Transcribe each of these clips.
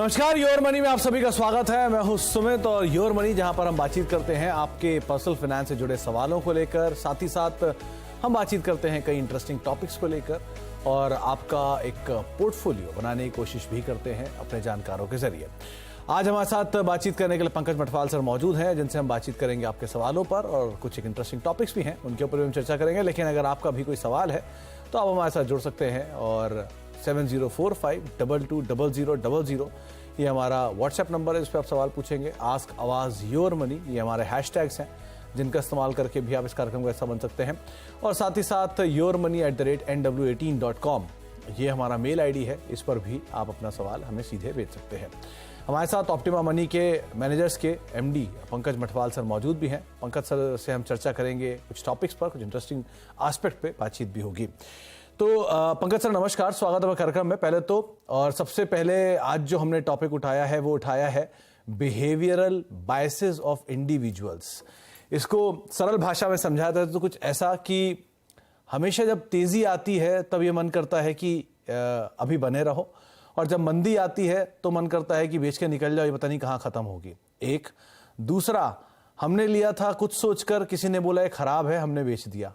नमस्कार, your money में आप सभी का स्वागत है। मैं हूं सुमित और योर मनी जहां पर हम बातचीत करते हैं आपके पर्सनल फाइनेंस से जुड़े सवालों को लेकर, साथ ही साथ हम बातचीत करते हैं कई इंटरेस्टिंग टॉपिक्स को लेकर और आपका एक पोर्टफोलियो बनाने की कोशिश भी करते हैं अपने जानकारों के जरिए। आज हमारे साथ बातचीत करने के लिए पंकज मटवाल सर मौजूद हैं, जिनसे हम बातचीत करेंगे आपके सवालों पर और कुछ एक इंटरेस्टिंग टॉपिक्स भी हैं उनके ऊपर भी हम चर्चा करेंगे। लेकिन अगर आपका भी कोई सवाल है तो आप हमारे साथ जुड़ सकते हैं और 7045220000 ये हमारा व्हाट्सएप नंबर है, इस पर आप सवाल पूछेंगे। आस्क आवाज योर मनी ये हमारे हैशटैग्स हैं जिनका इस्तेमाल करके भी आप इस कार्यक्रम का हिस्सा बन सकते हैं। और साथ ही साथ yourmoney@nw18.com ये हमारा मेल आईडी है, इस पर भी आप अपना सवाल हमें सीधे भेज सकते हैं। हमारे साथ ऑप्टिमा मनी के मैनेजर्स के एमडी पंकज मटवाल सर मौजूद भी हैं। पंकज सर से हम चर्चा करेंगे कुछ टॉपिक्स पर, कुछ इंटरेस्टिंग एस्पेक्ट पे बातचीत भी होगी। तो पंकज सर नमस्कार, स्वागत है कार्यक्रम में पहले तो। और सबसे पहले आज जो हमने टॉपिक उठाया है वो उठाया है बिहेवियरल बायसेस ऑफ इंडिविजुअल्स। इसको सरल भाषा में समझाया था तो कुछ ऐसा कि हमेशा जब तेजी आती है तब ये मन करता है कि अभी बने रहो, और जब मंदी आती है तो मन करता है कि बेच के निकल जाओ, ये पता नहीं कहाँ खत्म होगी। एक दूसरा, हमने लिया था कुछ सोचकर, किसी ने बोला ये खराब है, हमने बेच दिया।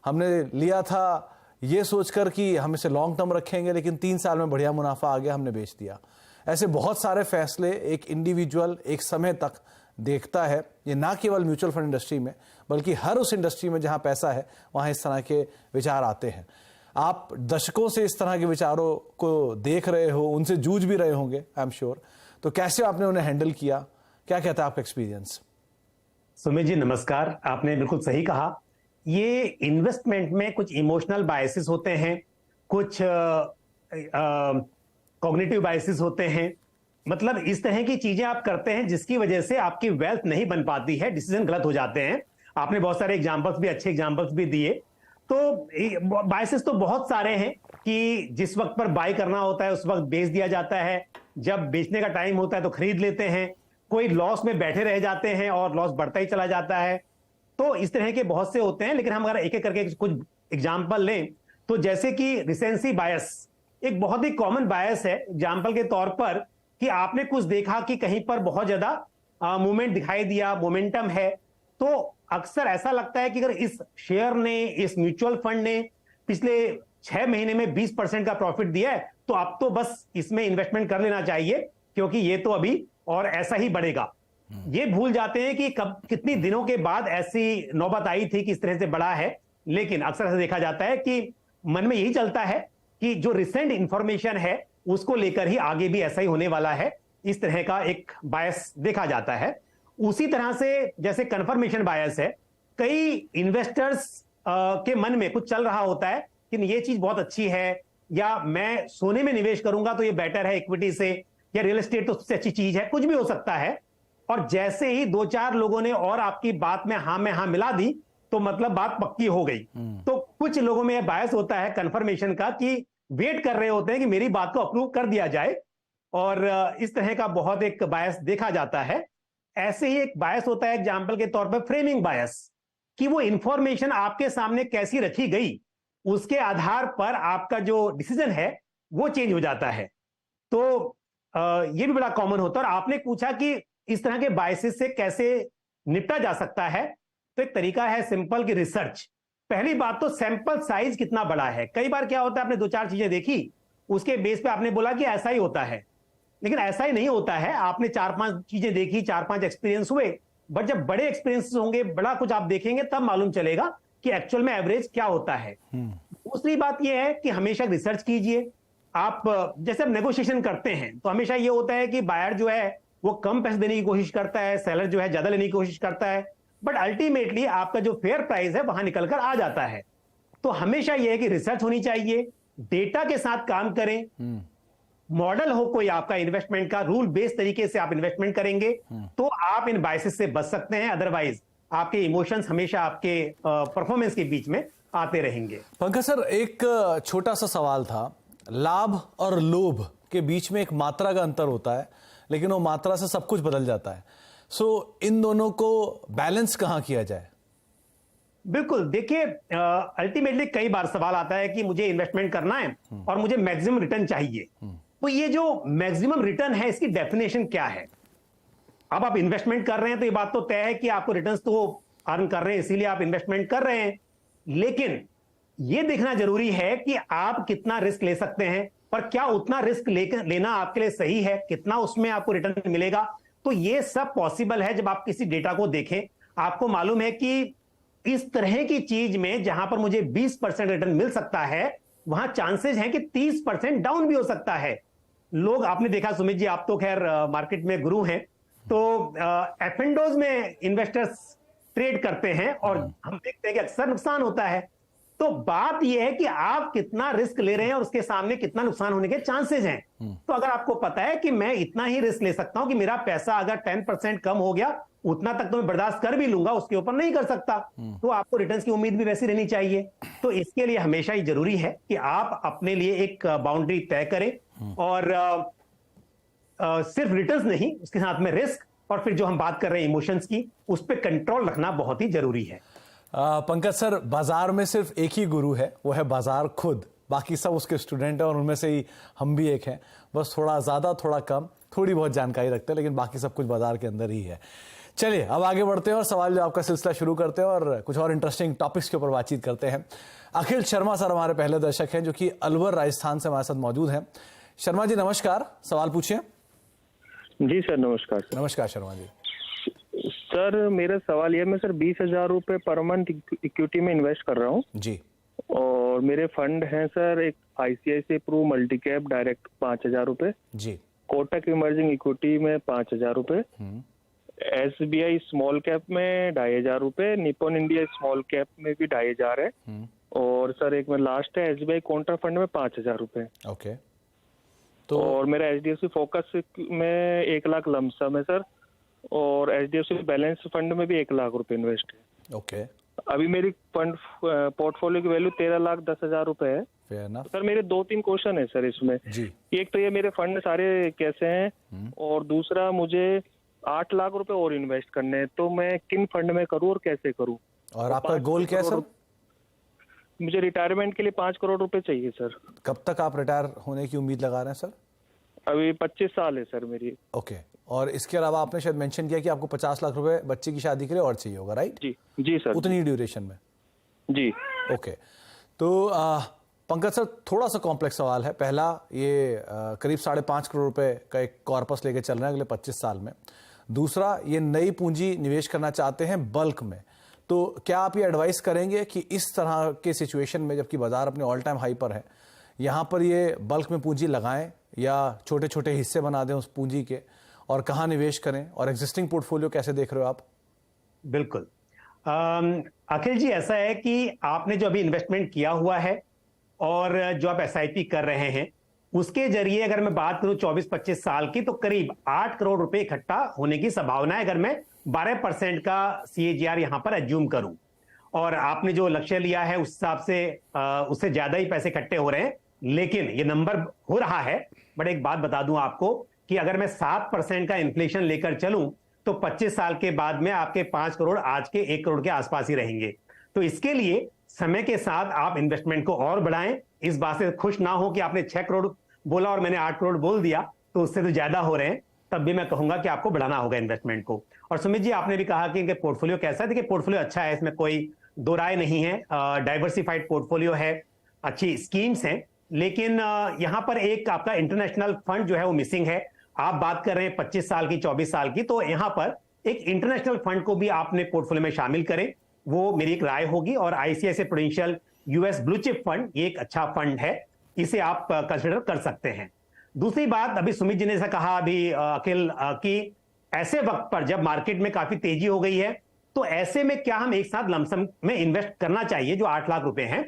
हमने लिया था ये सोचकर कि हम इसे लॉन्ग टर्म रखेंगे, लेकिन 3 साल में बढ़िया मुनाफा आ गया, हमने बेच दिया। ऐसे बहुत सारे फैसले एक इंडिविजुअल एक समय तक देखता है। ये ना केवल म्यूचुअल फंड इंडस्ट्री में बल्कि हर उस इंडस्ट्री में जहां पैसा है वहां इस तरह के विचार आते हैं। आप दशकों से इस तरह के विचारों को देख रहे हो, उनसे जूझ भी रहे होंगे आई एम श्योर। तो कैसे आपने उन्हें हैंडल किया, क्या कहता है आपका एक्सपीरियंस? सुमित जी नमस्कार, आपने बिल्कुल सही कहा। ये इन्वेस्टमेंट में कुछ इमोशनल बायसेस होते हैं, कुछ कॉग्निटिव बायसेस होते हैं। मतलब इस तरह की चीजें आप करते हैं जिसकी वजह से आपकी वेल्थ नहीं बन पाती है, डिसीजन गलत हो जाते हैं। आपने बहुत सारे एग्जांपल्स भी, अच्छे एग्जांपल्स भी दिए। तो बायसेस तो बहुत सारे हैं कि जिस वक्त पर बाय करना होता है उस वक्त बेच दिया जाता है, जब बेचने का टाइम होता है तो खरीद लेते हैं, कोई लॉस में बैठे रह जाते हैं और लॉस बढ़ता ही चला जाता है। तो इस तरह के बहुत से होते हैं। लेकिन हम अगर एक एक करके कुछ एग्जांपल लें तो जैसे कि रिसेंसी बायस एक बहुत ही कॉमन बायस है। एग्जांपल के तौर पर कि आपने कुछ देखा कि कहीं पर बहुत ज्यादा मूवमेंट दिखाई दिया, मोमेंटम है, तो अक्सर ऐसा लगता है कि अगर इस शेयर ने, इस म्यूचुअल फंड ने पिछले 6 महीने में 20% का प्रॉफिट दिया है तो अब तो बस इसमें इन्वेस्टमेंट कर लेना चाहिए क्योंकि ये तो अभी और ऐसा ही बढ़ेगा। ये भूल जाते हैं कि कब कितनी दिनों के बाद ऐसी नौबत आई थी कि इस तरह से बढ़ा है। लेकिन अक्सर ऐसा देखा जाता है कि मन में यही चलता है कि जो रिसेंट इंफॉर्मेशन है उसको लेकर ही आगे भी ऐसा ही होने वाला है। इस तरह का एक बायस देखा जाता है। उसी तरह से जैसे कंफर्मेशन बायस है, कई इन्वेस्टर्स के मन में कुछ चल रहा होता है कि ये चीज बहुत अच्छी है, या मैं सोने में निवेश करूंगा तो ये बेटर है इक्विटी से, या रियल एस्टेट तो सबसे अच्छी चीज है, कुछ भी हो सकता है। और जैसे ही 2-4 लोगों ने और आपकी बात में हाँ मिला दी तो मतलब बात पक्की हो गई। तो कुछ लोगों में यह बायस होता है कंफर्मेशन का कि वेट कर रहे होते हैं कि मेरी बात को अप्रूव कर दिया जाए, और इस तरह का बहुत एक बायस देखा जाता है। ऐसे ही एक बायस होता है एग्जांपल के तौर पर फ्रेमिंग बायस, कि वो इंफॉर्मेशन आपके सामने कैसी रखी गई उसके आधार पर आपका जो डिसीजन है वो चेंज हो जाता है। तो ये भी बड़ा कॉमन होता है। और आपने पूछा कि इस तरह के बायसेस से कैसे निपटा जा सकता है, तो एक तरीका है सिंपल की रिसर्च। पहली बात तो सैंपल साइज कितना बड़ा है। कई बार क्या होता है, आपने 2-4 चीजें देखी, उसके बेस पे आपने बोला कि ऐसा ही होता है, लेकिन ऐसा ही नहीं होता है। आपने 4-5 चीजें देखी, 4-5 एक्सपीरियंस हुए, बट जब बड़े एक्सपीरियंस होंगे, बड़ा कुछ आप देखेंगे, तब मालूम चलेगा कि एक्चुअल में एवरेज क्या होता है। दूसरी बात यह है कि हमेशा रिसर्च कीजिए। आप जैसे नेगोशिएशन करते हैं तो हमेशा यह होता है कि बायर जो है वो कम पैसे देने की कोशिश करता है, सेलर जो है ज्यादा लेने की कोशिश करता है, बट अल्टीमेटली आपका जो फेयर प्राइस है वहां निकलकर आ जाता है। तो हमेशा यह है कि रिसर्च होनी चाहिए, डेटा के साथ काम करें, मॉडल हो कोई आपका इन्वेस्टमेंट का, रूल बेस्ड तरीके से आप इन्वेस्टमेंट करेंगे तो आप इन बायसेस से बच सकते हैं। अदरवाइज आपके इमोशंस हमेशा आपके परफॉर्मेंस के बीच में आते रहेंगे। पंकज सर, एक छोटा सा सवाल था। लाभ और लोभ के बीच में एक मात्रा का अंतर होता है, लेकिन वो मात्रा से सब कुछ बदल जाता है। सो इन दोनों को बैलेंस कहां किया जाए? बिल्कुल, देखिए अल्टीमेटली कई बार सवाल आता है कि मुझे इन्वेस्टमेंट करना है और मुझे मैक्सिमम रिटर्न चाहिए। तो ये जो मैक्सिमम रिटर्न है इसकी डेफिनेशन क्या है? अब आप इन्वेस्टमेंट कर रहे हैं तो ये बात तो तय है कि आपको रिटर्न्स तो अर्न कर रहे हैं, इसीलिए आप इन्वेस्टमेंट कर रहे हैं। लेकिन ये देखना जरूरी है कि आप कितना रिस्क ले सकते हैं, पर क्या उतना रिस्क लेना आपके लिए सही है, कितना उसमें आपको रिटर्न मिलेगा। तो ये सब पॉसिबल है जब आप किसी डेटा को देखें। आपको मालूम है कि इस तरह की चीज में जहां पर मुझे 20% रिटर्न मिल सकता है, वहां चांसेस हैं कि 30% डाउन भी हो सकता है। लोग, आपने देखा सुमित जी, आप तो खैर मार्केट में गुरु हैं, तो एफ&ओज में इन्वेस्टर्स ट्रेड करते हैं और हम देखते हैं कि अक्सर नुकसान होता है। तो बात यह है कि आप कितना रिस्क ले रहे हैं और उसके सामने कितना नुकसान होने के चांसेस हैं। तो अगर आपको पता है कि मैं इतना ही रिस्क ले सकता हूं कि मेरा पैसा अगर 10% कम हो गया, उतना तक तो मैं बर्दाश्त कर भी लूंगा, उसके ऊपर नहीं कर सकता, तो आपको रिटर्न्स की उम्मीद भी वैसी रहनी चाहिए। तो इसके लिए हमेशा ही जरूरी है कि आप अपने लिए एक बाउंड्री तय करें और सिर्फ रिटर्न्स नहीं, उसके साथ में रिस्क और फिर जो हम बात कर रहे हैं इमोशंस की, उस पर कंट्रोल रखना बहुत ही जरूरी है। पंकज सर, बाजार में सिर्फ एक ही गुरु है, वो है बाजार खुद। बाकी सब उसके स्टूडेंट हैं और उनमें से ही हम भी एक हैं। बस थोड़ा ज्यादा थोड़ा कम थोड़ी बहुत जानकारी रखते हैं, लेकिन बाकी सब कुछ बाजार के अंदर ही है। चलिए अब आगे बढ़ते हैं और सवाल जवाब का सिलसिला शुरू करते हैं और कुछ और इंटरेस्टिंग टॉपिक्स के ऊपर बातचीत करते हैं। अखिल शर्मा सर हमारे पहले दर्शक हैं, जो कि अलवर राजस्थान से हमारे साथ मौजूद हैं। शर्मा जी नमस्कार, सवाल पूछिए। जी सर नमस्कार। सर नमस्कार शर्मा जी। सर मेरा सवाल यह, मैं सर 20,000 रुपए पर मंथ इक्विटी में इन्वेस्ट कर रहा हूँ जी, और मेरे फंड हैं सर एक ICICI Pru multi cap direct 5,000 रुपए जी, कोटक इमर्जिंग इक्विटी में 5,000 रुपए, SBI स्मॉल कैप में 2,500 रुपए, निपॉन इंडिया स्मॉल कैप में भी 2,500 है, और सर एक में लास्ट है SBI कॉन्ट्रा फंड में 5,000 रुपए। ओके। तो और मेरा HDFC फोकस में 1 लाख लमसम है सर, और HDFC बैलेंस फंड में भी 1 लाख रुपए इन्वेस्ट है। ओके। अभी मेरी फंड पोर्टफोलियो की वैल्यू 13,10,000 रुपए है। फेयर ना सर मेरे 2-3 क्वेश्चन है सर इसमें जी। एक तो ये मेरे फंड सारे कैसे हैं, और दूसरा मुझे 8 लाख रुपए और इन्वेस्ट करने हैं, तो मैं किन फंड में करूं और कैसे करूं? और आपका गोल क्या है सर? मुझे रिटायरमेंट के लिए 5 करोड़ रुपए चाहिए सर। कब तक आप रिटायर होने की उम्मीद लगा रहे हैं सर? अभी 25 साल है सर मेरी। ओके। और इसके अलावा आपने शायद मेंशन किया कि आपको 50 लाख रुपए बच्चे की शादी के लिए और चाहिए होगा, राइट? जी जी सर। उतनी ड्यूरेशन में? जी। ओके। तो पंकज सर थोड़ा सा कॉम्प्लेक्स सवाल है। पहला, ये करीब 5.5 करोड़ रुपए का एक कॉर्पस लेके चल रहे हैं अगले 25 साल में। दूसरा, ये नई पूंजी निवेश करना चाहते हैं बल्क में, तो क्या आप ये एडवाइस करेंगे कि इस तरह के सिचुएशन में, जबकि बाजार अपने ऑल टाइम हाई पर है, यहाँ पर ये बल्क में पूंजी लगाएं या छोटे छोटे हिस्से बना दें उस पूंजी के, और कहाँ निवेश करें, और एग्जिस्टिंग पोर्टफोलियो कैसे देख रहे हो आप? बिल्कुल अखिल जी, ऐसा है कि आपने जो अभी इन्वेस्टमेंट किया हुआ है और जो आप SIP कर रहे हैं, उसके जरिए अगर मैं बात करूं 24-25 साल की, तो करीब 8 करोड़ रुपए इकट्ठा होने की संभावना है, अगर मैं 12% का CAGR यहां पर एज्यूम करूं। और आपने जो लक्ष्य लिया है उस हिसाब से उससे ज्यादा ही पैसे इकट्ठे हो रहे हैं, लेकिन ये नंबर हो रहा है। बट एक बात बता दूं आपको कि अगर मैं 7% का इन्फ्लेशन लेकर चलूं, तो 25 साल के बाद में आपके 5 करोड़ आज के 1 करोड़ के आसपास ही रहेंगे। तो इसके लिए समय के साथ आप इन्वेस्टमेंट को और बढ़ाएं। इस बात से खुश ना हो कि आपने 6 करोड़ बोला और मैंने 8 करोड़ बोल दिया, तो उससे तो ज्यादा हो रहे हैं, तब भी मैं कहूंगा कि आपको बढ़ाना होगा इन्वेस्टमेंट को। और सुमित जी, आपने भी कहा कि इनके पोर्टफोलियो कैसा है। देखिए, पोर्टफोलियो अच्छा है, इसमें कोई दो राय नहीं है। डाइवर्सिफाइड पोर्टफोलियो है, अच्छी स्कीम्स हैं, लेकिन यहां पर एक आपका इंटरनेशनल फंड जो है वो मिसिंग है। आप बात कर रहे हैं 25 साल की, 24 साल की, तो यहां पर एक इंटरनेशनल फंड को भी आपने पोर्टफोलियो में शामिल करें, वो मेरी एक राय होगी। और ICICI prudential US blue chip fund ये एक अच्छा फंड है, इसे आप कंसिडर कर सकते हैं। दूसरी बात, अभी सुमित जी ने ऐसा कहा अभी अखिल कि ऐसे वक्त पर जब मार्केट में काफी तेजी हो गई है, तो ऐसे में क्या हम एक साथ लमसम में इन्वेस्ट करना चाहिए जो 8 लाख रुपए हैं?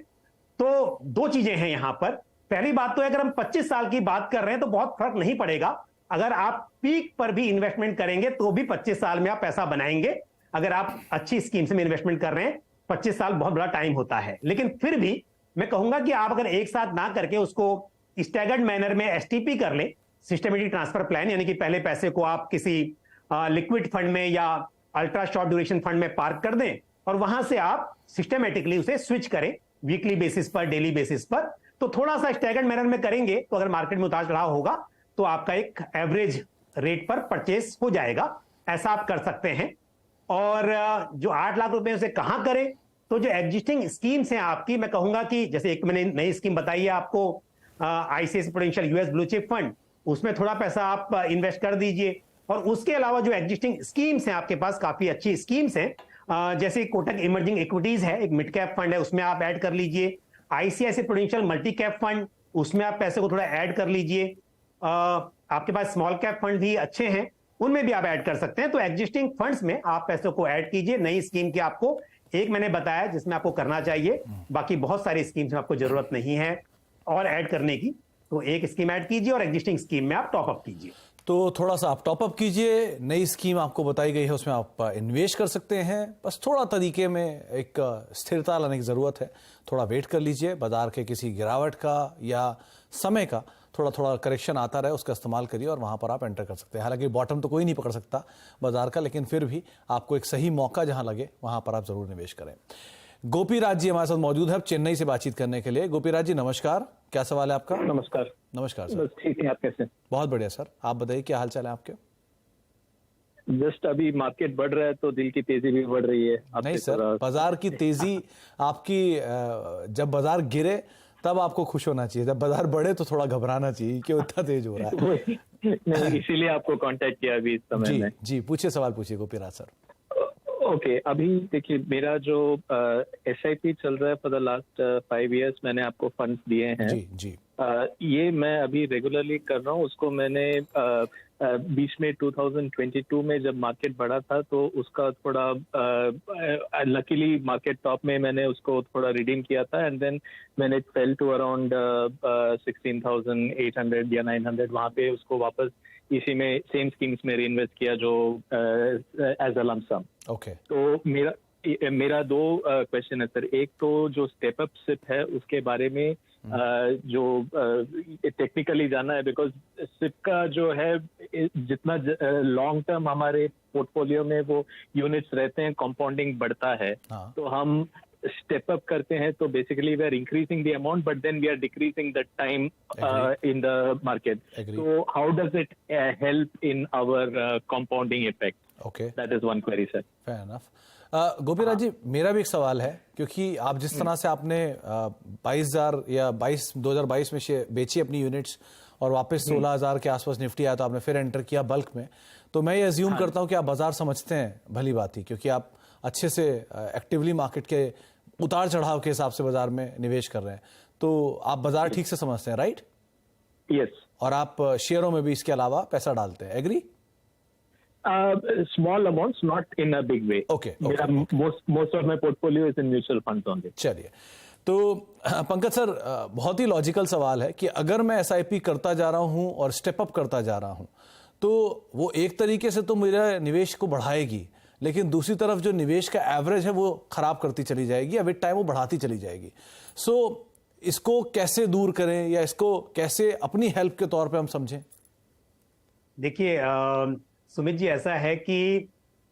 तो दो चीजें हैं यहां पर। पहली बात तो है, अगर हम 25 साल की बात कर रहे हैं तो बहुत फर्क नहीं पड़ेगा। अगर आप पीक पर भी इन्वेस्टमेंट करेंगे तो भी 25 साल में आप पैसा बनाएंगे। अगर आप अच्छी स्कीम्स में इन्वेस्टमेंट कर रहे हैं, 25 साल बहुत बड़ा टाइम होता है। लेकिन फिर भी मैं कहूंगा कि आप अगर एक साथ ना करके उसको स्टैगर्ड मैनर में STP कर लें, सिस्टमेटिक ट्रांसफर प्लान, यानी कि पहले पैसे को आप किसी लिक्विड फंड में या अल्ट्रा शॉर्ट ड्यूरेशन फंड में पार्क कर दें और वहां से आप सिस्टमेटिकली उसे स्विच करें वीकली बेसिस पर, डेली बेसिस पर, तो तो थोड़ा सा स्टैगर्ड मैनर में करेंगे तो अगर मार्केट में उतार चढ़ाव होगा तो आपका एक एवरेज रेट पर परचेस हो जाएगा, ऐसा आप कर सकते हैं। और जो 8 लाख रुपए उसे कहां करें, तो जो एग्जिस्टिंग स्कीम्स हैं आपकी, मैं कहूंगा कि जैसे एक मैंने नई स्कीम बताई है आपको, ICICI prudential US blue chip fund, उसमें थोड़ा पैसा आप इन्वेस्ट कर दीजिए। और उसके अलावा जो एग्जिस्टिंग स्कीम्स हैं आपके पास, काफी अच्छी स्कीम्स हैं, जैसे कोटक इमर्जिंग इक्विटीज है, एक मिड कैप फंड है, उसमें आप ऐड कर लीजिए। ICICI prudential multi cap fund, उसमें आप पैसे को थोड़ा ऐड कर लीजिए। आपके पास स्मॉल कैप फंड भी अच्छे हैं, उनमें भी आप ऐड कर सकते हैं। तो एग्जिस्टिंग फंड्स में आप पैसों को ऐड कीजिए। नई स्कीम की आपको एक मैंने बताया जिसमें आपको करना चाहिए, बाकी बहुत सारी स्कीम्स में आपको जरूरत नहीं है और ऐड करने की, तो एक स्कीम ऐड कीजिए और एग्जिस्टिंग स्कीम में आप टॉप अप कीजिए। तो थोड़ा सा आप टॉपअप कीजिए, नई स्कीम आपको बताई गई है उसमें आप इन्वेस्ट कर सकते हैं। बस थोड़ा तरीके में एक स्थिरता लाने की ज़रूरत है, थोड़ा वेट कर लीजिए, बाजार के किसी गिरावट का या समय का थोड़ा थोड़ा करेक्शन आता रहे, उसका इस्तेमाल करिए और वहाँ पर आप एंटर कर सकते हैं। हालांकि बॉटम तो कोई नहीं पकड़ सकता बाजार का, लेकिन फिर भी आपको एक सही मौका जहाँ लगे वहाँ पर आप ज़रूर निवेश करें। गोपीराज जी हमारे साथ मौजूद है चेन्नई से बातचीत करने के लिए। गोपीराज जी नमस्कार, क्या सवाल है आपका? नमस्कार। नमस्कार सर। बस ठीक है, आप कैसे? बहुत बढ़िया सर, आप बताइए क्या हाल चाल है आपके? जस्ट अभी मार्केट बढ़ रहा है तो दिल की तेजी भी बढ़ रही है। नहीं सर, बाजार की तेजी आपकी जब बाजार गिरे तब आपको खुश होना चाहिए, जब बाजार बढ़े तो थोड़ा घबराना चाहिए कि इतना तेज हो रहा है। नहीं, इसीलिए आपको कांटेक्ट किया अभी इस समय में। जी पूछिए, सवाल पूछिए गोपीराज सर। ओके, अभी देखिए मेरा जो SIP चल रहा है फॉर द लास्ट 5 years, मैंने आपको फंड्स दिए हैं। जी ये मैं अभी रेगुलरली कर रहा हूँ। उसको मैंने बीच में 2022 में जब मार्केट बढ़ा था तो उसका थोड़ा लकीली मार्केट टॉप में मैंने उसको थोड़ा रिडीम किया था, एंड देन मैंने फेल टू अराउंड 16,800 या 900, वहाँ पे उसको वापस इसी में सेम स्कीम्स में रीइन्वेस्ट किया जो as a lump sum. Okay, तो मेरा 2 क्वेश्चन है सर। एक तो जो स्टेप अप सिप है उसके बारे में जो टेक्निकली जाना है, बिकॉज सिप का जो है जितना लॉन्ग टर्म हमारे पोर्टफोलियो में वो यूनिट्स रहते हैं, कंपाउंडिंग बढ़ता है। तो हम स्टेप अप करते हैं तो basically we are increasing the amount but then we are decreasing the time in the market. तो how does it help in our compounding effect? Okay, that is one query sir. Fair enough. Gopiraj ji, मेरा भी एक सवाल है, क्योंकि आप जिस तरह से आपने 22,000 या 2022 में बेची अपनी यूनिट्स और वापस 16,000 के आसपास निफ्टी आया तो आपने फिर एंटर किया बल्क में, तो मैं ये अज्यूम करता हूं कि आप बाजार समझते हैं भली बात ही, क्योंकि आप अच्छे से एक्टिवली मार्केट के उतार चढ़ाव के हिसाब से बाजार में निवेश कर रहे हैं, तो आप बाजार ठीक से समझते हैं, राइट? यस। और आप शेयरों में भी इसके अलावा पैसा डालते हैं, agree? Small amounts, not in a big way. Okay. Most of my portfolio is in mutual funds only. चलिए, तो पंकज सर, बहुत ही लॉजिकल सवाल है कि अगर मैं SIP करता जा रहा हूं और स्टेप अप करता जा रहा हूं तो वो एक तरीके से तो मेरा निवेश को बढ़ाएगी, लेकिन दूसरी तरफ जो निवेश का एवरेज है वो खराब करती चली जाएगी या विद टाइम वो बढ़ाती चली जाएगी। सो इसको कैसे दूर करें या इसको कैसे अपनी हेल्प के तौर पे हम समझें? देखिए सुमित जी, ऐसा है कि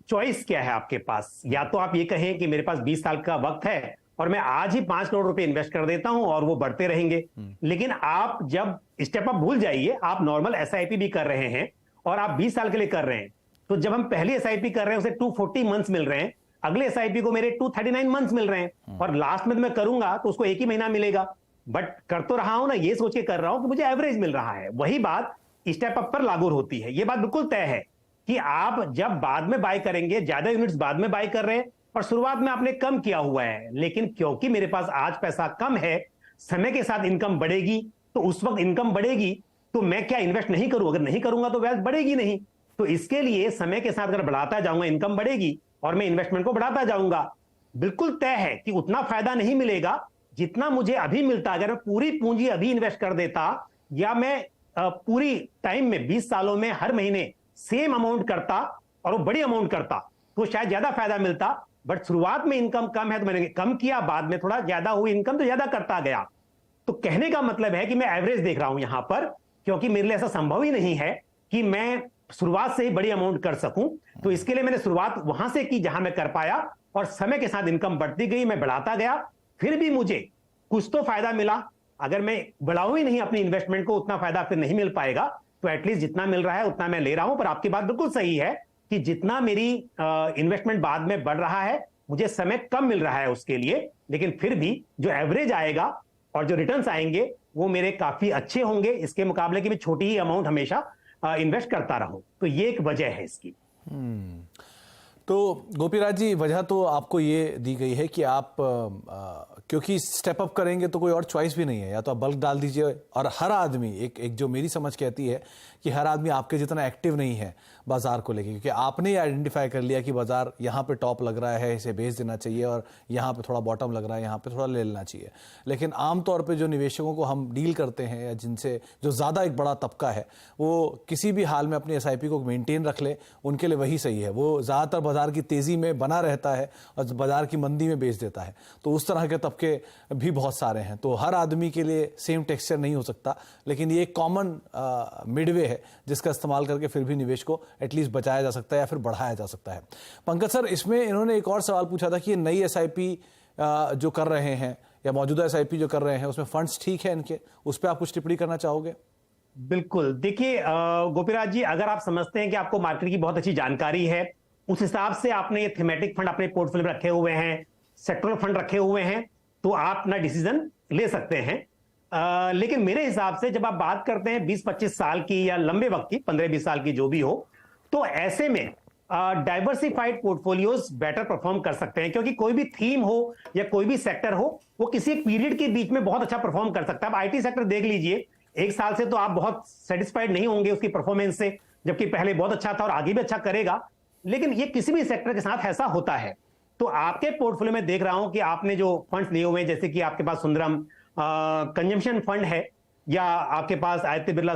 चॉइस क्या है आपके पास। या तो आप ये कहें कि मेरे पास 20 साल का वक्त है और मैं आज ही 5 करोड़ रुपए इन्वेस्ट कर देता हूं और वो बढ़ते रहेंगे, लेकिन आप जब स्टेप अप भूल जाइए, आप नॉर्मल SIP भी कर रहे हैं और आप 20 साल के लिए कर रहे हैं, तो जब हम पहली SIP कर रहे हैं उसे 240 मंथ्स मिल रहे हैं, अगले SIP को मेरे 239 मंथ्स मिल रहे हैं, और लास्ट में मैं करूंगा तो उसको 1 ही महीना मिलेगा, बट कर तो रहा हूं ना, ये सोच के कर रहा हूं कि मुझे एवरेज मिल रहा है। वही बात स्टेप अप पर लागू होती है। ये बात बिल्कुल तय है कि आप जब बाद में बाय करेंगे, ज्यादा यूनिट्स बाद में बाय कर रहे हैं और शुरुआत में आपने कम किया हुआ है, लेकिन क्योंकि मेरे पास आज पैसा कम है, समय के साथ इनकम बढ़ेगी, तो उस वक्त इनकम बढ़ेगी तो मैं क्या इन्वेस्ट नहीं करूं? अगर नहीं करूंगा तो वेल्थ बढ़ेगी नहीं। तो इसके लिए समय के साथ अगर बढ़ाता जाऊंगा, इनकम बढ़ेगी और मैं इन्वेस्टमेंट को बढ़ाता जाऊंगा। बिल्कुल तय है कि उतना फायदा नहीं मिलेगा जितना मुझे अभी मिलता। अगर मैं पूरी पूंजी अभी इन्वेस्ट कर देता या मैं पूरी टाइम में 20 सालों में हर महीने सेम अमाउंट करता और वो बड़ी अमाउंट करता तो शायद ज्यादा फायदा मिलता, बट शुरुआत में इनकम कम है तो मैंने कम किया, बाद में थोड़ा ज्यादा हुई इनकम तो ज्यादा करता गया। तो कहने का मतलब है कि मैं एवरेज देख रहा हूं यहां पर, क्योंकि मेरे लिए ऐसा संभव ही नहीं है कि मैं शुरुआत से ही बड़ी अमाउंट कर सकूं। तो इसके लिए मैंने शुरुआत वहां से की जहां मैं कर पाया और समय के साथ इनकम बढ़ती गई, मैं बढ़ाता गया, फिर भी मुझे कुछ तो फायदा मिला, अगर मैं बढ़ाऊं ही नहीं अपनी इन्वेस्टमेंट को, उतना फायदा फिर नहीं मिल पाएगा। तो एटलीस्ट जितना मिल रहा है उतना मैं ले रहा हूं। पर आपकी बात बिल्कुल सही है कि जितना मेरी इन्वेस्टमेंट बाद में बढ़ रहा है, मुझे समय कम मिल रहा है उसके लिए, लेकिन फिर भी जो एवरेज आएगा और जो रिटर्न्स आएंगे वो मेरे काफी अच्छे होंगे, इसके मुकाबले की मैं छोटी ही अमाउंट हमेशा इन्वेस्ट करता रहूं। तो ये एक वजह है इसकी। तो गोपीराज जी, वजह तो आपको ये दी गई है कि आप क्योंकि स्टेप अप करेंगे तो कोई और चॉइस भी नहीं है, या तो आप बल्क डाल दीजिए। और हर आदमी, एक जो मेरी समझ कहती है कि हर आदमी आपके जितना एक्टिव नहीं है बाजार को लेके, क्योंकि आपने ये आइडेंटिफाई कर लिया कि बाजार यहाँ पे टॉप लग रहा है, इसे बेच देना चाहिए, और यहाँ पे थोड़ा बॉटम लग रहा है, यहाँ पे थोड़ा ले लेना चाहिए। लेकिन आमतौर पे जो निवेशकों को हम डील करते हैं, या जिनसे जो ज़्यादा एक बड़ा तबका है, वो किसी भी हाल में अपनी SIP को मेंटेन रख ले, उनके लिए वही सही है। वो ज़्यादातर बाजार की तेज़ी में बना रहता है और बाजार की मंदी में बेच देता है। तो उस तरह के तबके भी बहुत सारे हैं। तो हर आदमी के लिए सेम टेक्सचर नहीं हो सकता, लेकिन ये एक कॉमन मिडवे है जिसका इस्तेमाल करके फिर भी निवेश को एटलीस्ट बचाया जा सकता है या फिर बढ़ाया जा सकता है। पंकज सर, इसमें इन्होंने एक और सवाल पूछा था कि ये नई SIP जो कर रहे हैं या मौजूदा SIP जो कर रहे हैं, उसमें फंड्स ठीक है इनके, उस पर आप कुछ टिप्पणी करना चाहोगे? बिल्कुल। देखिए गोपीराज जी, अगर आप समझते हैं कि आपको मार्केट की बहुत अच्छी जानकारी है, उस हिसाब से आपने ये थीमेटिक फंड अपने पोर्टफोलियो में रखे हुए हैं, सेक्टरल फंड रखे हुए हैं, तो आप अपना डिसीजन ले सकते हैं। लेकिन मेरे हिसाब से जब आप बात करते हैं 20-25 साल की या लंबे वक्त की, 15-20 साल की जो भी हो, तो ऐसे में डाइवर्सिफाइड पोर्टफोलियोज बेटर परफॉर्म कर सकते हैं, क्योंकि कोई भी थीम हो या कोई भी सेक्टर हो, वो किसी एक पीरियड के बीच में बहुत अच्छा परफॉर्म कर सकता है। अब IT सेक्टर देख लीजिए, एक साल से तो आप बहुत सेटिस्फाइड नहीं होंगे उसकी परफॉर्मेंस से, जबकि पहले बहुत अच्छा था और आगे भी अच्छा करेगा। लेकिन ये किसी भी सेक्टर के साथ ऐसा होता है। तो आपके पोर्टफोलियो में देख रहा हूं कि आपने जो फंड्स लिए हुए हैं, जैसे कि आपके पास सुंदरम कंजम्पशन फंड है, या आपके पास आदित्य बिरला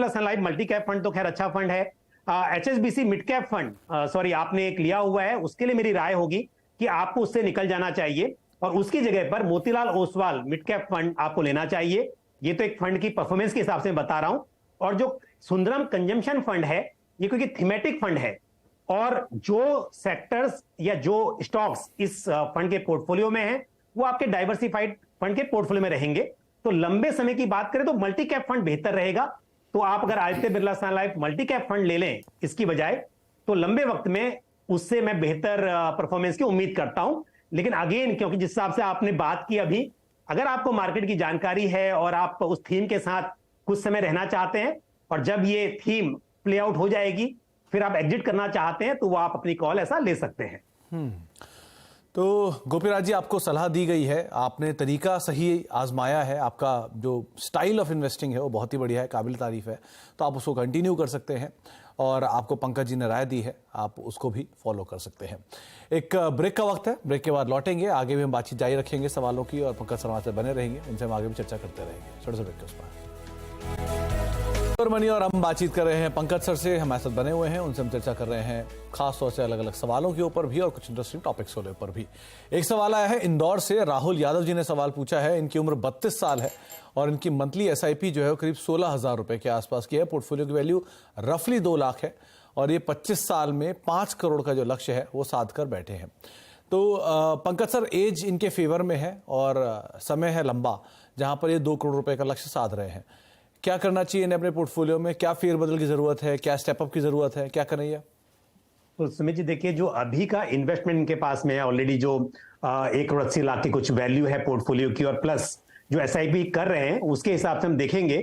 सन लाइफ मल्टी कैप फंड तो खैर अच्छा फंड है। HSBC mid cap fund sorry आपने एक लिया हुआ है, उसके लिए मेरी राय होगी कि आपको उससे निकल जाना चाहिए और उसकी जगह पर Motilal Oswal mid cap fund आपको लेना चाहिए। ये तो एक फंड की परफॉर्मेंस के हिसाब से बता रहा हूं। और जो सुंदरम कंजम्पशन फंड है, ये क्योंकि थीमेटिक फंड है, और जो सेक्टर्स या जो स्टॉक्स इस फंड के पोर्टफोलियो में हैं, वो आपके डाइवर्सिफाइड फंड के पोर्टफोलियो में रहेंगे। तो लंबे समय की बात करें तो मल्टी कैप फंड बेहतर रहेगा। तो आप अगर आदित्य बिरला सन लाइफ मल्टी कैप फंड ले लें इसकी बजाय, तो लंबे वक्त में उससे मैं बेहतर परफॉर्मेंस की उम्मीद करता हूं। लेकिन अगेन, क्योंकि जिस हिसाब से आपने बात की अभी, अगर आपको मार्केट की जानकारी है और आप उस थीम के साथ कुछ समय रहना चाहते हैं, और जब ये थीम प्ले आउट हो जाएगी फिर आप एग्जिट करना चाहते हैं, तो वो आप अपनी कॉल ऐसा ले सकते हैं। तो गोपीराज जी, आपको सलाह दी गई है, आपने तरीका सही आजमाया है, आपका जो स्टाइल ऑफ इन्वेस्टिंग है वो बहुत ही बढ़िया है, काबिल तारीफ है। तो आप उसको कंटिन्यू कर सकते हैं, और आपको पंकज जी ने राय दी है, आप उसको भी फॉलो कर सकते हैं। एक ब्रेक का वक्त है, ब्रेक के बाद लौटेंगे, आगे भी हम बातचीत जारी रखेंगे सवालों की, और पंकज शर्मा से बने रहेंगे, उनसे हम आगे भी चर्चा करते रहेंगे। छोटे से ब्रेक के उस पर मनी, और हम बातचीत कर रहे हैं पंकज सर से, हमारे साथ बने हुए हैं, उनसे हम चर्चा कर रहे हैं खास तौर से अलग अलग सवालों के ऊपर भी और कुछ इंटरेस्टिंग टॉपिक्स के ऊपर भी। एक सवाल आया है इंदौर से, राहुल यादव जी ने सवाल पूछा है। इनकी उम्र 32 साल है और इनकी मंथली SIP जो है वो करीब 16,000 रुपए के आसपास की है। पोर्टफोलियो की वैल्यू रफली 2 लाख है, और ये 25 साल में 5 करोड़ का जो लक्ष्य है वो साध कर बैठे हैं। तो पंकज सर, एज इनके फेवर में है और समय है लंबा जहां पर ये 2 करोड़ रुपए का लक्ष्य साध रहे हैं। क्या करना चाहिए इन्हें अपने पोर्टफोलियो में? क्या फेरबदल की जरूरत है? क्या स्टेपअप की जरूरत है? क्या करें? तो सुमित जी देखिए, जो अभी का इन्वेस्टमेंट इनके पास में है ऑलरेडी, जो 1 करोड़ 80 लाख की कुछ वैल्यू है पोर्टफोलियो की, और प्लस जो SIP कर रहे हैं उसके हिसाब से हम देखेंगे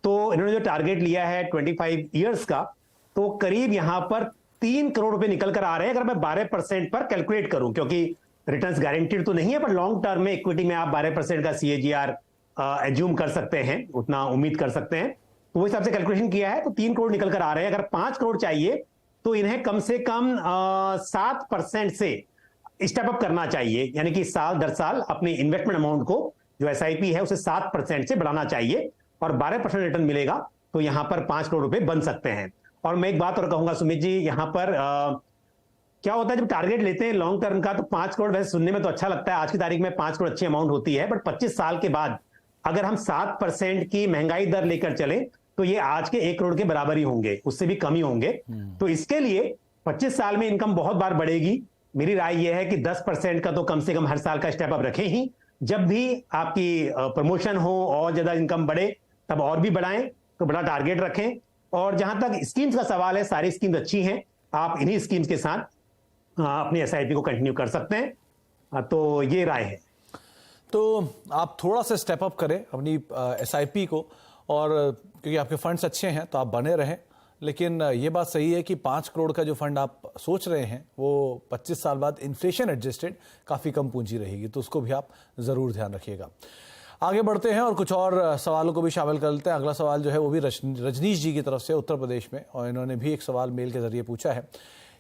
तो इन्होंने जो टारगेट लिया है 25 ईयर्स का, तो करीब यहां पर 3 करोड़ रुपए निकल कर आ रहे हैं, अगर मैं 12% पर कैलकुलेट करूं, क्योंकि रिटर्न्स गारंटीड तो नहीं है, पर लॉन्ग टर्म में इक्विटी में आप 12% का CAGR एज्यूम कर सकते हैं, उतना उम्मीद कर सकते हैं। तो वो हिसाब से कैलकुलेशन किया है, तो 3 करोड़ निकल कर आ रहे हैं। अगर 5 करोड़ चाहिए तो इन्हें कम से कम 7% से स्टेप अप करना चाहिए, यानी कि साल दर साल अपनी इन्वेस्टमेंट अमाउंट को जो SIP है उसे 7% से बढ़ाना चाहिए, और 12% रिटर्न मिलेगा तो यहां पर 5 करोड़ रुपए बन सकते हैं। और मैं एक बात और कहूंगा सुमित जी, यहां पर क्या होता है जब टारगेट लेते हैं लॉन्ग टर्म का, तो 5 करोड़ वैसे सुनने में तो अच्छा लगता है, आज की तारीख में 5 करोड़ अच्छी अमाउंट होती है, बट 25 साल के बाद अगर हम 7% की महंगाई दर लेकर चले तो ये आज के 1 करोड़ के बराबर ही होंगे, उससे भी कम ही होंगे। तो इसके लिए 25 साल में इनकम बहुत बार बढ़ेगी। मेरी राय यह है कि 10% का तो कम से कम हर साल का स्टेप अप रखें ही, जब भी आपकी प्रमोशन हो और ज्यादा इनकम बढ़े तब और भी बढ़ाएं, तो बड़ा टारगेट रखें। और जहां तक स्कीम्स का सवाल है, सारी स्कीम्स अच्छी हैं, आप इन्हीं स्कीम्स के साथ अपनी एसआईपी को कंटिन्यू कर सकते हैं। तो ये राय है। तो आप थोड़ा सा स्टेप अप करें अपनी एसआईपी को, और क्योंकि आपके फंड्स अच्छे हैं तो आप बने रहें। लेकिन ये बात सही है कि 5 करोड़ का जो फंड आप सोच रहे हैं वो 25 साल बाद इन्फ्लेशन एडजस्टेड काफ़ी कम पूंजी रहेगी, तो उसको भी आप ज़रूर ध्यान रखिएगा। आगे बढ़ते हैं और कुछ और सवालों को भी शामिल कर लेते हैं। अगला सवाल जो है वो भी रजनीश जी की तरफ से उत्तर प्रदेश में, और इन्होंने भी एक सवाल मेल के जरिए पूछा है।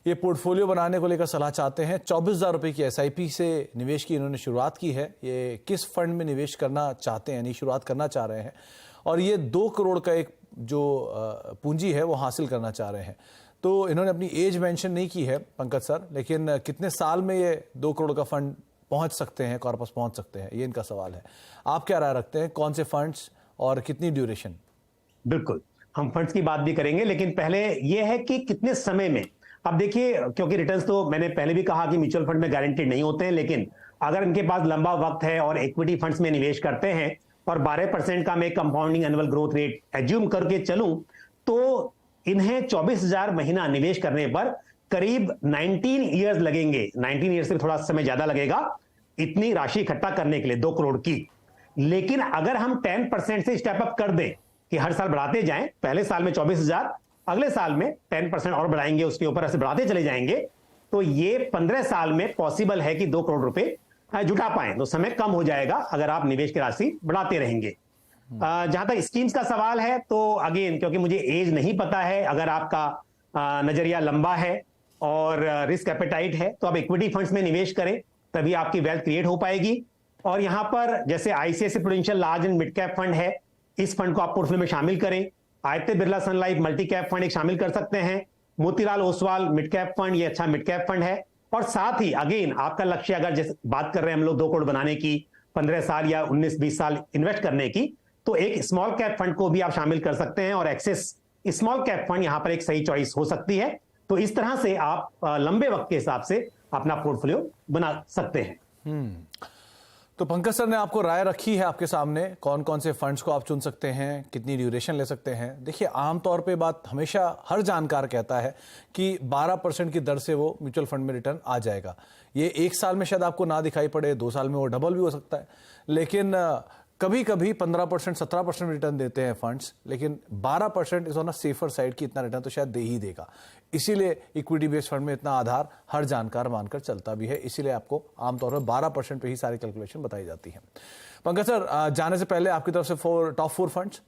ये पोर्टफोलियो बनाने को लेकर सलाह चाहते हैं। 24,000 रुपये की एसआईपी से निवेश की इन्होंने शुरुआत की है। ये किस फंड में निवेश करना चाहते हैं, यानी शुरुआत करना चाह रहे हैं, और ये 2 करोड़ का एक जो पूंजी है वो हासिल करना चाह रहे हैं। तो इन्होंने अपनी एज मेंशन नहीं की है पंकज सर, लेकिन कितने साल में ये 2 करोड़ का फंड पहुंच सकते हैं, कॉर्पस पहुंच सकते हैं, ये इनका सवाल है। आप क्या राय रखते हैं, कौन से फंड्स और कितनी ड्यूरेशन? बिल्कुल, हम फंड्स की बात भी करेंगे, लेकिन पहले ये है कि कितने समय में। अब देखिए, क्योंकि रिटर्न्स तो मैंने पहले भी कहा कि म्यूचुअल फंड में गारंटेड नहीं होते हैं, लेकिन अगर इनके पास लंबा वक्त है और इक्विटी फंड्स में निवेश करते हैं और 12% का मैं compounding annual growth rate assume करके चलूं, तो इन्हें 24,000 महीना निवेश करने पर करीब 19 ईयर्स लगेंगे। 19 ईयर्स से थोड़ा समय ज्यादा लगेगा इतनी राशि इकट्ठा करने के लिए 2 करोड़ की। लेकिन अगर हम 10% से स्टेप अप कर दें कि हर साल बढ़ाते जाएं, पहले साल में 24,000, अगले साल में 10% और बढ़ाएंगे, उसके ऊपर ऐसे बढ़ाते चले जाएंगे, तो ये 15 साल में पॉसिबल है कि 2 करोड़ रुपए जुटा पाएं। तो समय कम हो जाएगा अगर आप निवेश की राशि बढ़ाते रहेंगे। जहां तक स्कीम्स का सवाल है, तो अगेन क्योंकि मुझे एज नहीं पता है, अगर आपका नजरिया लंबा है और रिस्क एपेटाइट है तो आप इक्विटी फंड्स में निवेश करें, तभी आपकी वेल्थ क्रिएट हो पाएगी। और यहां पर जैसे ICICI prudential large and mid cap fund है, इस फंड को आप पोर्टफोलियो में शामिल करें। आदित्य बिरला सन लाइफ मल्टी कैप फंड एक शामिल कर सकते हैं। Motilal Oswal mid cap fund, ये अच्छा मिड कैप फंड है। और साथ ही अगेन आपका लक्ष्य, अगर जैसे बात कर रहे हैं हम लोग 2 करोड़ बनाने की, 15 साल या 19-20 साल इन्वेस्ट करने की, तो एक स्मॉल कैप फंड को भी आप शामिल कर सकते हैं, और एक्सेस स्मॉल कैप फंड यहां पर एक सही चॉइस हो सकती है। तो इस तरह से आप लंबे वक्त के हिसाब से अपना पोर्टफोलियो बना सकते हैं। तो पंकज सर ने आपको राय रखी है आपके सामने, कौन कौन से फंड्स को आप चुन सकते हैं, कितनी ड्यूरेशन ले सकते हैं। देखिए, आमतौर पे बात हमेशा हर जानकार कहता है कि 12% की दर से वो म्यूचुअल फंड में रिटर्न आ जाएगा। ये 1 साल में शायद आपको ना दिखाई पड़े, 2 साल में वो डबल भी हो सकता है, लेकिन कभी कभी 15%, 17% रिटर्न देते हैं फंड्स, लेकिन 12% is on a safer side की इतना रिटर्न तो शायद दे ही देगा। इसीलिए इक्विटी बेस्ड फंड में इतना आधार हर जानकार मानकर चलता भी है, इसीलिए आपको आमतौर पर 12% पे ही सारी कैलकुलेशन बताई जाती है। पंकज सर, जाने से पहले आपकी तरफ से टॉप 4 फंड्स।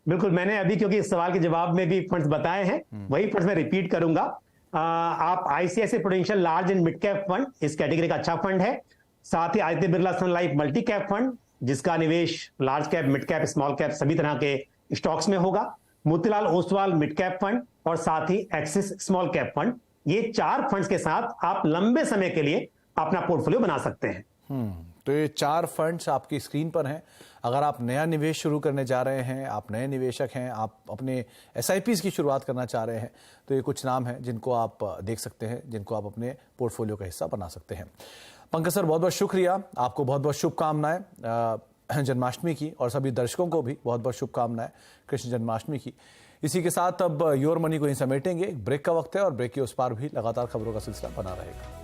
बिल्कुल, मैंने अभी क्योंकि इस सवाल के जवाब में भी फंड्स बताए हैं, वही फंड्स मैं रिपीट करूंगा। आप ICICI prudential large and mid cap fund, इस कैटेगरी का अच्छा फंड है। साथ ही आदित्य बिरला सन लाइफ मल्टी कैप फंड, जिसका निवेश large cap, mid cap, small cap सभी तरह के स्टॉक्स में होगा। Motilal Oswal mid cap fund, और साथ ही एक्सिस स्मॉल कैप फंड, ये 4 फंड्स के साथ आप लंबे समय के लिए अपना पोर्टफोलियो बना सकते हैं। तो ये 4 फंड्स आपकी स्क्रीन पर हैं। अगर आप नया निवेश शुरू करने जा रहे हैं, आप नए निवेशक हैं, आप अपने एसआईपीज़ की शुरुआत करना चाह रहे हैं, तो ये कुछ नाम हैं जिनको आप देख सकते हैं, जिनको आप अपने पोर्टफोलियो का हिस्सा बना सकते हैं। पंकज सर, बहुत बहुत शुक्रिया, आपको बहुत बहुत शुभकामनाएं जन्माष्टमी की, और सभी दर्शकों को भी बहुत बहुत शुभकामनाएं कृष्ण जन्माष्टमी की। इसी के साथ अब योर मनी को ही समेटेंगे। ब्रेक का वक्त है और ब्रेक के उस पार भी लगातार खबरों का सिलसिला बना रहेगा।